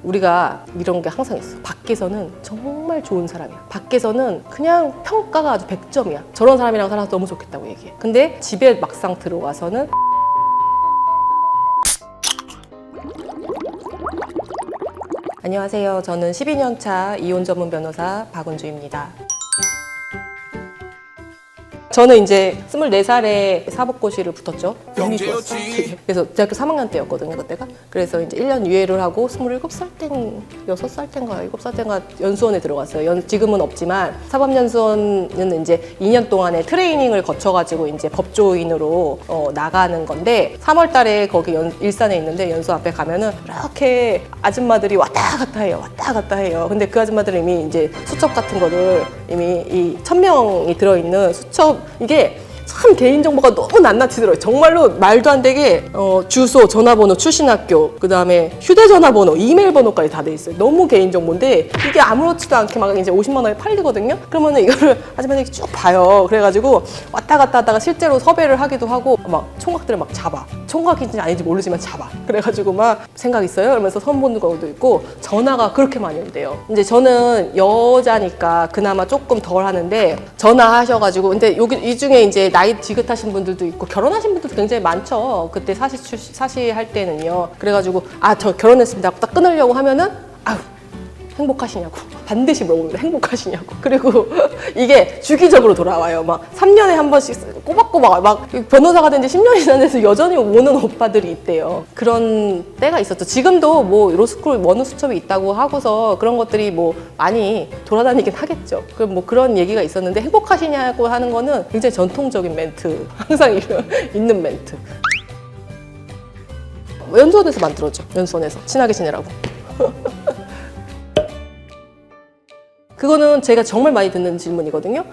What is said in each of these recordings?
우리가 이런 게 항상 있어. 밖에서는 정말 좋은 사람이야. 밖에서는 그냥 평가가 아주 100점이야. 저런 사람이랑 살아서 너무 좋겠다고 얘기해. 근데 집에 막상 들어와서는 안녕하세요. 저는 12년 차 이혼 전문 변호사 박은주입니다. 저는 이제 24살에 사법고시를 붙었죠. 운이 좋았어. 그래서 대학교 3학년 때였거든요, 그때가. 그래서 이제 1년 유예를 하고 27살 땐, 6살 땐가 7살 땐가 연수원에 들어갔어요. 지금은 없지만 사법연수원은 이제 2년 동안의 트레이닝을 거쳐가지고 이제 법조인으로 나가는 건데 3월 달에 거기 일산에 있는데 연수 앞에 가면은 이렇게 아줌마들이 왔다 갔다 해요. 왔다 갔다 해요. 근데 그 아줌마들은 이미 이제 수첩 같은 거를 이미 이 1000명이 들어있는 수첩 이게 참 개인정보가 너무 낱낱이 들어요. 정말로 말도 안 되게 주소, 전화번호, 출신 학교, 그 다음에 휴대전화번호, 이메일 번호까지 다 돼 있어요. 너무 개인정보인데 이게 아무렇지도 않게 막 이제 50만 원에 팔리거든요. 그러면은 이거를 아줌마들이 쭉 봐요. 그래가지고 왔다 갔다 하다가 실제로 섭외를 하기도 하고 막 총각들을 막 잡아. 총각인지 아닌지 모르지만 잡아. 그래가지고 막 생각 있어요? 이러면서 선 보는 것도 있고 전화가 그렇게 많이 온대요. 이제 저는 여자니까 그나마 조금 덜 하는데 전화하셔가지고 근데 여기 이 중에 이제 나이 지긋하신 분들도 있고 결혼하신 분들도 굉장히 많죠. 그때 사시 할 때는요. 그래가지고 저 결혼했습니다. 딱 끊으려고 하면은 행복하시냐고 반드시 물어봅니다. 행복하시냐고. 그리고 이게 주기적으로 돌아와요. 막 3년에 한 번씩 꼬박꼬박 막 변호사가 된 지 10년이 지났는데 여전히 오는 오빠들이 있대요. 그런 때가 있었죠. 지금도 뭐 로스쿨 원우수첩이 있다고 하고서 그런 것들이 뭐 많이 돌아다니긴 하겠죠. 그럼 뭐 그런 얘기가 있었는데 행복하시냐고 하는 거는 굉장히 전통적인 멘트. 항상 있는 멘트. 연수원에서 만들었죠. 연수원에서 친하게 지내라고. 그거는 제가 정말 많이 듣는 질문이거든요.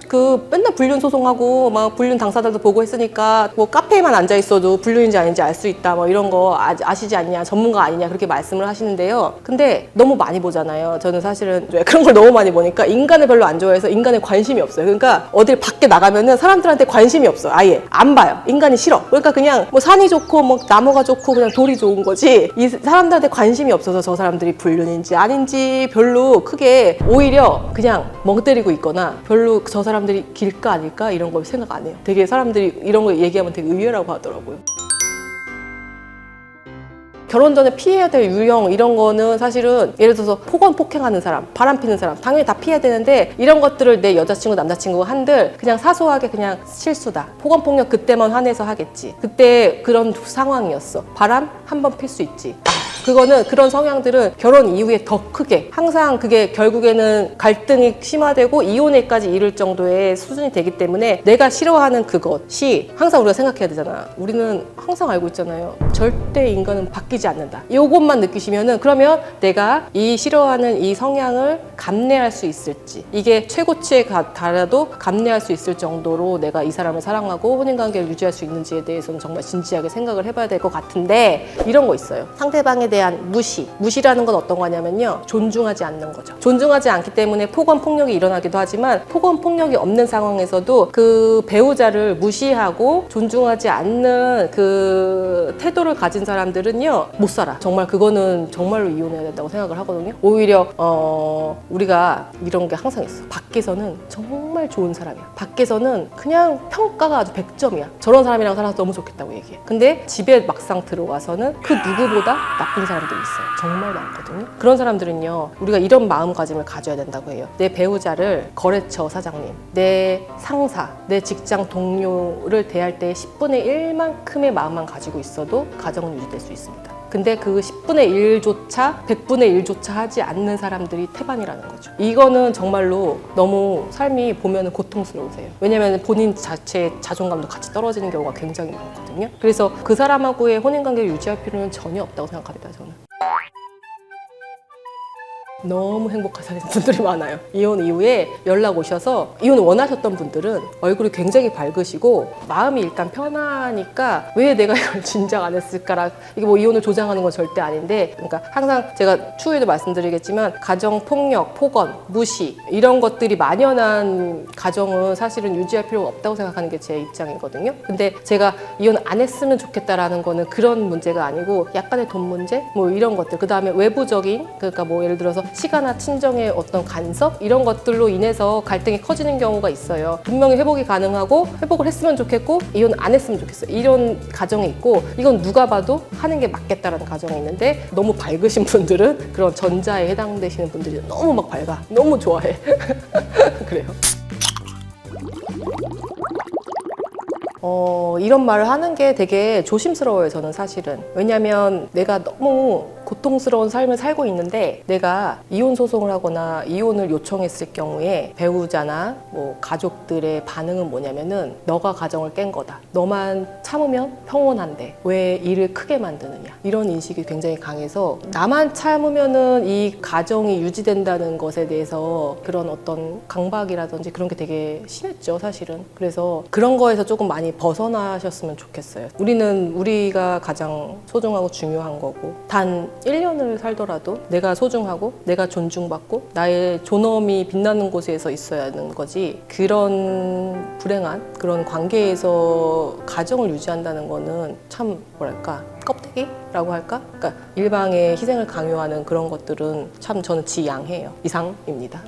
맨날 불륜 소송하고 막 불륜 당사자도 보고 했으니까 뭐 카페에만 앉아 있어도 불륜인지 아닌지 알 수 있다 뭐 이런 거 아시지 않냐, 전문가 아니냐 그렇게 말씀을 하시는데요. 근데 너무 많이 보잖아요. 저는 사실은 그런 걸 너무 많이 보니까 인간을 별로 안 좋아해서 인간에 관심이 없어요. 그러니까 어딜 밖에 나가면은 사람들한테 관심이 없어요. 아예 안 봐요. 인간이 싫어. 그러니까 그냥 뭐 산이 좋고 뭐 나무가 좋고 그냥 돌이 좋은 거지. 이 사람들한테 관심이 없어서 저 사람들이 불륜인지 아닌지 별로 크게 오히려 그냥 멍 때리고 있거나 별로 저 사람들이 길까 아닐까 이런 걸 생각 안 해요. 되게 사람들이 이런 거 얘기하면 되게 의외라고 하더라고요. 결혼 전에 피해야 될 유형 이런 거는 사실은 예를 들어서 폭언폭행하는 사람, 바람 피는 사람 당연히 다 피해야 되는데 이런 것들을 내 여자친구, 남자친구 한들 그냥 사소하게 그냥 실수다. 폭언폭력 그때만 화내서 하겠지. 그때 그런 상황이었어. 바람 한 번 필 수 있지. 그거는 그런 성향들은 결혼 이후에 더 크게 항상 그게 결국에는 갈등이 심화되고 이혼에까지 이를 정도의 수준이 되기 때문에 내가 싫어하는 그것이 항상 우리가 생각해야 되잖아. 우리는 항상 알고 있잖아요. 절대 인간은 바뀌지 않는다. 이것만 느끼시면은 그러면 내가 이 싫어하는 이 성향을 감내할 수 있을지 이게 최고치에 달아도 감내할 수 있을 정도로 내가 이 사람을 사랑하고 혼인관계를 유지할 수 있는지에 대해서는 정말 진지하게 생각을 해봐야 될 것 같은데 이런 거 있어요. 상대방에 대한 무시라는 건 어떤 거냐면요. 존중하지 않는 거죠. 존중하지 않기 때문에 폭언 폭력이 일어나기도 하지만 폭언 폭력이 없는 상황에서도 그 배우자를 무시하고 존중하지 않는 그 태도를 가진 사람들은요 못 살아. 정말 그거는 정말로 이혼해야 된다고 생각을 하거든요. 오히려 우리가 이런 게 항상 있어. 밖에서는 정말 좋은 사람이야. 밖에서는 그냥 평가가 아주 100점이야. 저런 사람이랑 살아서 너무 좋겠다고 얘기해. 근데 집에 막상 들어가서는 그 누구보다 나쁜 사람들이 있어요. 정말 많거든요. 그런 사람들은요 우리가 이런 마음가짐을 가져야 된다고 해요. 내 배우자를 거래처 사장님, 내 상사, 내 직장 동료를 대할 때 10분의 1만큼의 마음만 가지고 있어도 가정은 유지될 수 있습니다. 근데 그 10분의 1조차 100분의 1조차 하지 않는 사람들이 태반이라는 거죠. 이거는 정말로 너무 삶이 보면 고통스러우세요. 왜냐면 본인 자체의 자존감도 같이 떨어지는 경우가 굉장히 많거든요. 그래서 그 사람하고의 혼인관계를 유지할 필요는 전혀 없다고 생각합니다. 저는. 너무 행복하신 분들이 많아요. 이혼 이후에 연락 오셔서 이혼 원하셨던 분들은 얼굴이 굉장히 밝으시고 마음이 일단 편하니까 왜 내가 이걸 진작 안 했을까라, 이게 뭐 이혼을 조장하는 건 절대 아닌데, 그러니까 항상 제가 추후에도 말씀드리겠지만 가정폭력, 폭언, 무시 이런 것들이 만연한 가정은 사실은 유지할 필요가 없다고 생각하는 게 제 입장이거든요. 근데 제가 이혼 안 했으면 좋겠다라는 거는 그런 문제가 아니고 약간의 돈 문제 뭐 이런 것들, 그 다음에 외부적인, 그러니까 뭐 예를 들어서 시가나 친정의 어떤 간섭 이런 것들로 인해서 갈등이 커지는 경우가 있어요. 분명히 회복이 가능하고 회복을 했으면 좋겠고 이혼 안 했으면 좋겠어요. 이런 가정이 있고, 이건 누가 봐도 하는 게 맞겠다라는 가정이 있는데, 너무 밝으신 분들은 그런 전자에 해당되시는 분들이 너무 막 밝아, 너무 좋아해. 그래요. 이런 말을 하는 게 되게 조심스러워요, 저는 사실은. 왜냐면 내가 너무 고통스러운 삶을 살고 있는데, 내가 이혼 소송을 하거나 이혼을 요청했을 경우에 배우자나 뭐 가족들의 반응은 뭐냐면은 너가 가정을 깬 거다, 너만 참으면 평온한데 왜 일을 크게 만드느냐, 이런 인식이 굉장히 강해서 나만 참으면은 이 가정이 유지된다는 것에 대해서 그런 어떤 강박이라든지 그런 게 되게 심했죠, 사실은. 그래서 그런 거에서 조금 많이 벗어나셨으면 좋겠어요. 우리가 가장 소중하고 중요한 거고, 단 1년을 살더라도 내가 소중하고 내가 존중받고 나의 존엄이 빛나는 곳에서 있어야 하는 거지, 그런 불행한 그런 관계에서 가정을 유지한다는 거는 참 뭐랄까, 껍데기라고 할까? 그러니까 일방의 희생을 강요하는 그런 것들은 참 저는 지양해요. 이상입니다.